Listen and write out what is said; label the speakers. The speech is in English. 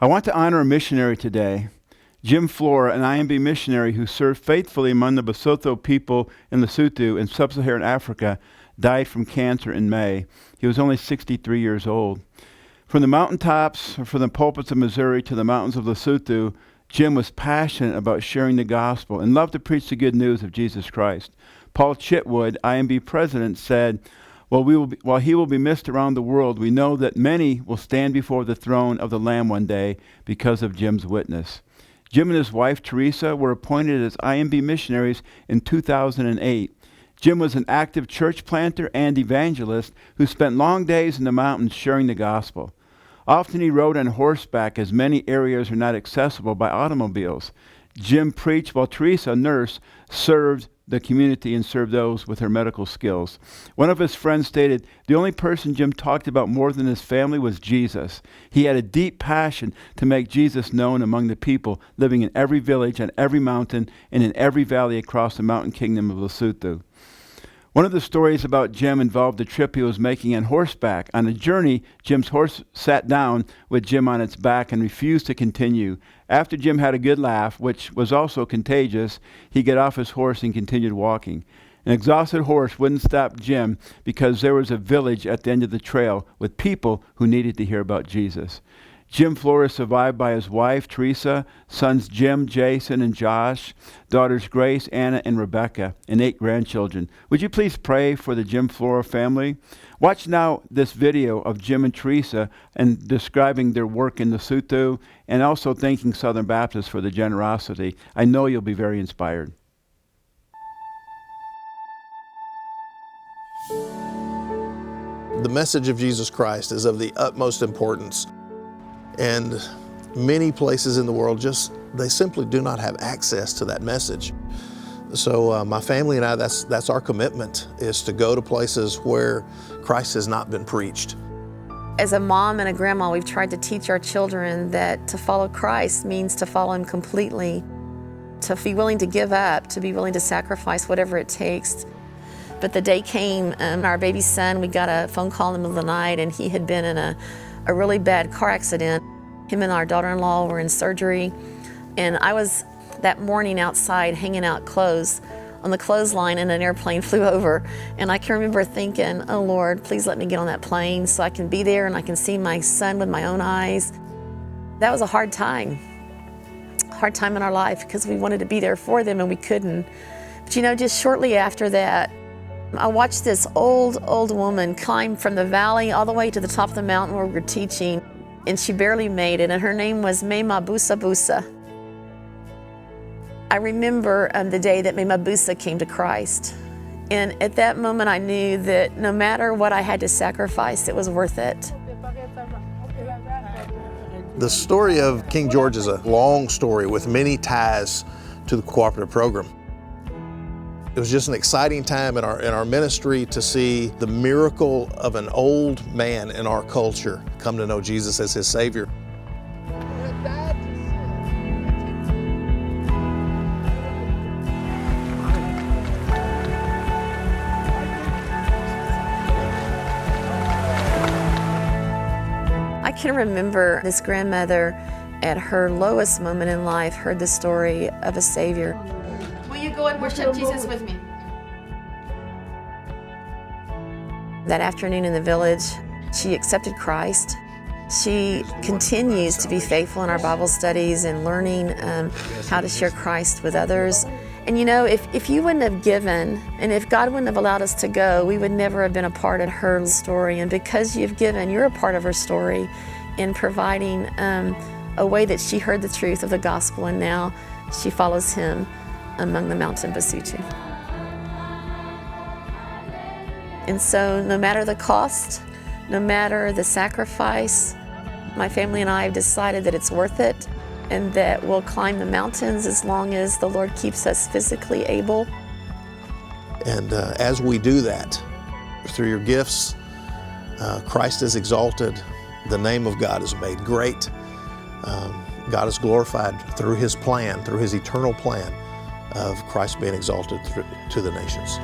Speaker 1: I want to honor a missionary today, Jim Flora, an IMB missionary who served faithfully among the Basotho people in Lesotho in sub-Saharan Africa, died from cancer in May. He was only 63 years old. From the mountaintops, or from the pulpits of Missouri to the mountains of Lesotho, Jim was passionate about sharing the gospel and loved to preach the good news of Jesus Christ. Paul Chitwood, IMB president, said, while he will be missed around the world, we know that many will stand before the throne of the Lamb one day because of Jim's witness. Jim and his wife, Teresa, were appointed as IMB missionaries in 2008. Jim was an active church planter and evangelist who spent long days in the mountains sharing the gospel. Often he rode on horseback, as many areas are not accessible by automobiles. Jim preached while Teresa, a nurse, served the community and served those with her medical skills. One of his friends stated, the only person Jim talked about more than his family was Jesus. He had a deep passion to make Jesus known among the people living in every village, on every mountain, and in every valley across the mountain kingdom of Lesotho. One of the stories about Jim involved the trip he was making on horseback. On a journey, Jim's horse sat down with Jim on its back and refused to continue. After Jim had a good laugh, which was also contagious, he got off his horse and continued walking. An exhausted horse wouldn't stop Jim because there was a village at the end of the trail with people who needed to hear about Jesus. Jim Flora is survived by his wife, Teresa, sons Jim, Jason, and Josh, daughters Grace, Anna, and Rebecca, and 8 grandchildren. Would you please pray for the Jim Flora family? Watch now this video of Jim and Teresa and describing their work in Lesotho and also thanking Southern Baptists for the generosity. I know you'll be very inspired.
Speaker 2: The message of Jesus Christ is of the utmost importance. And many places in the world they simply do not have access to that message. So my family and I, that's our commitment, is to go to places where Christ has not been preached.
Speaker 3: As a mom and a grandma, we've tried to teach our children that to follow Christ means to follow Him completely, to be willing to give up, to be willing to sacrifice whatever it takes. But the day came, our baby son, we got a phone call in the middle of the night, and he had been in a really bad car accident. Him and our daughter-in-law were in surgery, and I was that morning outside hanging out clothes on the clothesline, and an airplane flew over. And I can remember thinking, oh Lord, please let me get on that plane so I can be there and I can see my son with my own eyes. That was a hard time in our life, because we wanted to be there for them and we couldn't. But you know, just shortly after that, I watched this old woman climb from the valley all the way to the top of the mountain where we were teaching, and she barely made it, and her name was Mema Busa Busa. I remember the day that Mema Busa came to Christ, and at that moment I knew that no matter what I had to sacrifice, it was worth it.
Speaker 2: The story of King George is a long story with many ties to the cooperative program. It was just an exciting time in our ministry to see the miracle of an old man in our culture come to know Jesus as his Savior.
Speaker 3: I can remember this grandmother at her lowest moment in life heard the story of a Savior.
Speaker 4: Will you go and worship Jesus with me?
Speaker 3: That afternoon in the village, she accepted Christ. She continues to be faithful in our Bible studies and learning how to share Christ with others. And you know, if you wouldn't have given, and if God wouldn't have allowed us to go, we would never have been a part of her story. And because you've given, you're a part of her story in providing a way that she heard the truth of the gospel, and now she follows him among the mountain Basotho. And so no matter the cost, no matter the sacrifice, my family and I have decided that it's worth it, and that we'll climb the mountains as long as the Lord keeps us physically able.
Speaker 2: And as we do that, through your gifts, Christ is exalted, the name of God is made great, God is glorified through his plan, through his eternal plan of Christ being exalted to the nations.